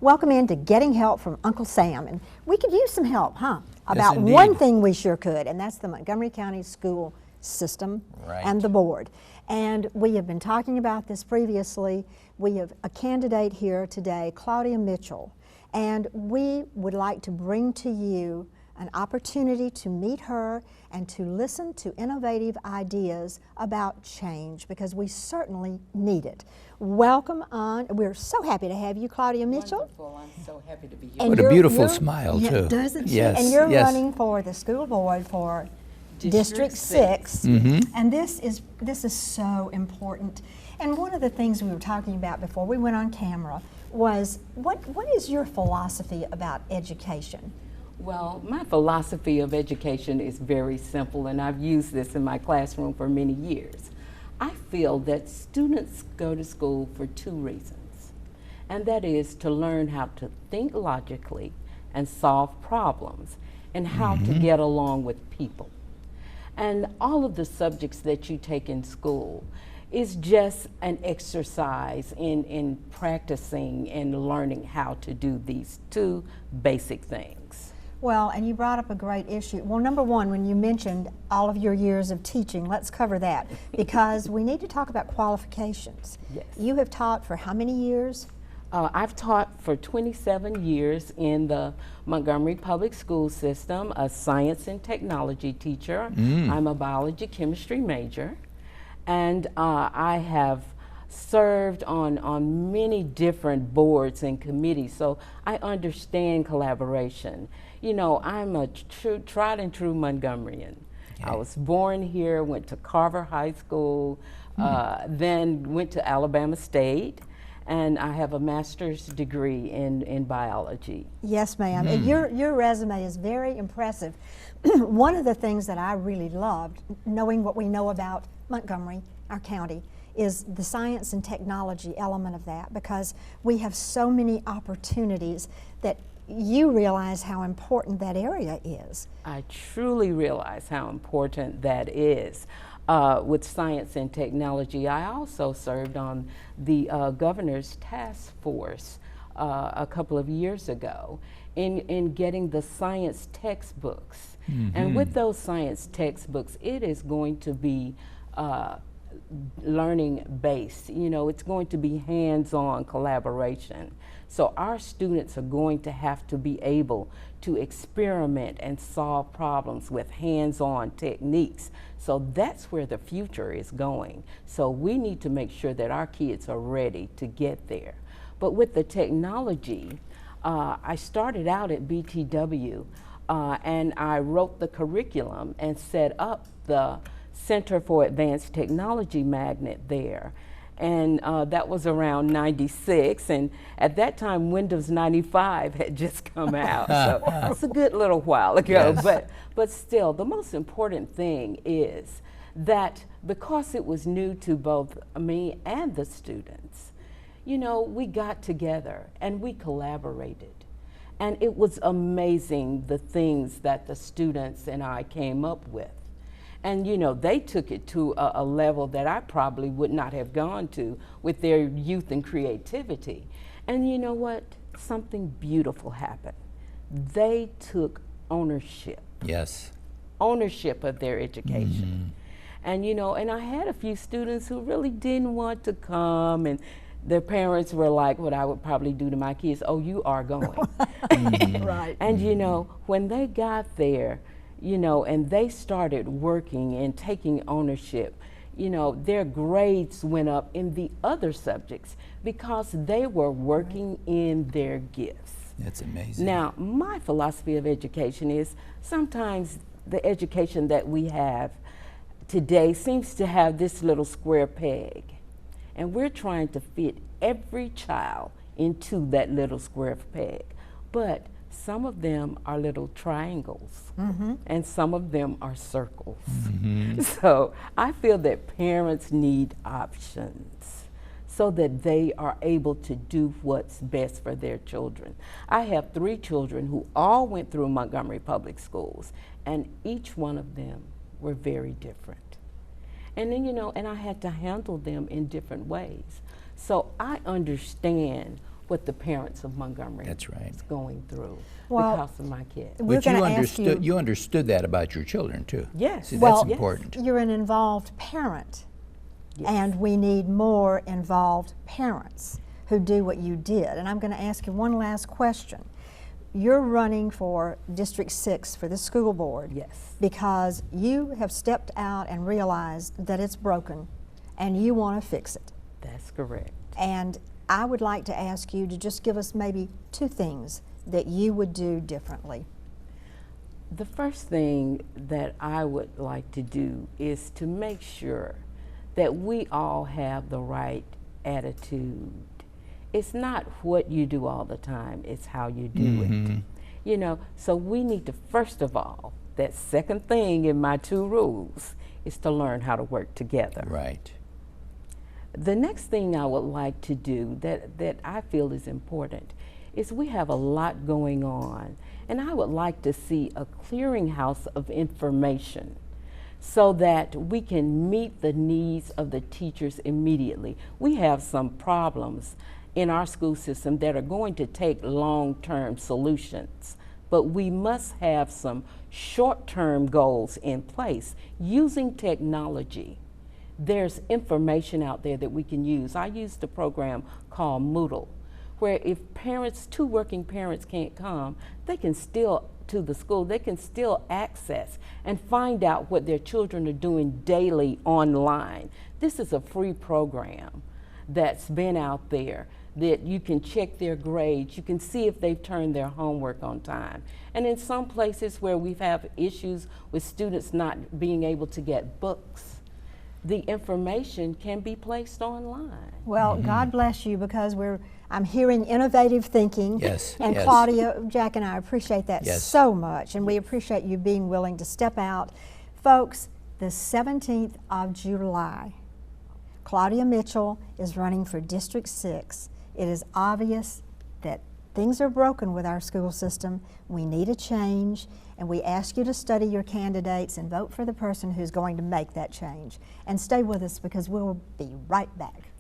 Welcome into Getting Help from Uncle Sam. And we could use some help, huh? About indeed. one thing we sure could, and that's the Montgomery County School System Right. and the board. And we have been talking about this previously. We have a candidate here today, Claudia Mitchell, and we would like to bring to you an opportunity to meet her and to listen to innovative ideas about change, because we certainly need it. Welcome on. We're so happy to have you, Claudia Mitchell. Wonderful. I'm so happy to be here. And What a you're- beautiful you're- smile, yeah, too. Doesn't she? Yes, And you're yes. running for the school board for District District 6. Mm-hmm. And this is so important. And one of the things we were talking about before we went on camera was what is your philosophy about education? Well, my philosophy of education is very simple, and I've used this in my classroom for many years. I feel that students go to school for two reasons, and that is to learn how to think logically and solve problems, and how to get along with people. And all of the subjects that you take in school is just an exercise in practicing and learning how to do these two basic things. Well, and you brought up a great issue. Well, number one, when you mentioned all of your years of teaching, let's cover that, because we need to talk about qualifications. Yes. You have taught for how many years? I've taught for 27 years in the Montgomery Public School System, a science and technology teacher. I'm a biology chemistry major, and I have served on many different boards and committees, so I understand collaboration. You know, I'm a tried and true Montgomeryan. Okay. I was born here, went to Carver High School, then went to Alabama State, and I have a master's degree in biology. Yes, ma'am. And your resume is very impressive. One of the things that I really loved, knowing what we know about Montgomery, our county, is the science and technology element of that, because we have so many opportunities that you realize how important that area is. I truly realize how important that is. With science and technology, I also served on the governor's task force a couple of years ago in getting the science textbooks. And with those science textbooks, it is going to be learning based. You know, it's going to be hands-on collaboration. So our students are going to have to be able to experiment and solve problems with hands-on techniques. So that's where the future is going. So we need to make sure that our kids are ready to get there. But with the technology, I started out at BTW and I wrote the curriculum and set up the Center for Advanced Technology magnet there. And that was around '96, and at that time Windows 95 had just come out, so that's a good little while ago. Yes. But still, the most important thing is that because it was new to both me and the students, you know, we got together and we collaborated. And it was amazing the things that the students and I came up with. And you know, they took it to a level that I probably would not have gone to with their youth and creativity. And you know what? Something beautiful happened. They took ownership. Yes. Ownership of their education. And you know, and I had a few students who really didn't want to come, and their parents were like, what I would probably do to my kids, oh, you are going. Right. And you know, when they got there, you know, and they started working and taking ownership, you know, their grades went up in the other subjects because they were working in their gifts. That's amazing. Now, my philosophy of education is sometimes the education that we have today seems to have this little square peg, and we're trying to fit every child into that little square peg. But some of them are little triangles, and some of them are circles. So I feel that parents need options so that they are able to do what's best for their children. I have 3 children who all went through Montgomery Public Schools, and each one of them were very different. And then, you know, and I had to handle them in different ways. So I understand what the parents of Montgomery That's right. is going through Well, because of my kids. We're But you gonna ask understood, you understood that about your children too. Yes. See, Well, that's yes. important. You're an involved parent, Yes. and we need more involved parents who do what you did. And I'm going to ask you one last question. You're running for District 6 for the school board. Yes. Because you have stepped out and realized that it's broken and you want to fix it. That's correct. And I would like to ask you to just give us maybe 2 things that you would do differently. The first thing that I would like to do is to make sure that we all have the right attitude. It's not what you do all the time, it's how you do it. You know, so we need to, first of all, that second thing in my 2 rules is to learn how to work together. Right. The next thing I would like to do that I feel is important is we have a lot going on, and I would like to see a clearinghouse of information so that we can meet the needs of the teachers immediately. We have some problems in our school system that are going to take long-term solutions, but we must have some short-term goals in place using technology. There's information out there that we can use. I used a program called Moodle, where if parents, 2 working parents can't come, they can still, to the school, they can still access and find out what their children are doing daily online. This is a free program that's been out there that you can check their grades, you can see if they've turned their homework on time. And in some places where we've had issues with students not being able to get books, the information can be placed online. Well, God bless you, because I'm hearing innovative thinking. Yes, And yes. Claudia, Jack and I appreciate that Yes. so much, and we appreciate you being willing to step out. Folks, the 17th of July, Claudia Mitchell is running for District 6. It is obvious that things are broken with our school system. We need a change, and we ask you to study your candidates and vote for the person who's going to make that change. And stay with us, because we'll be right back.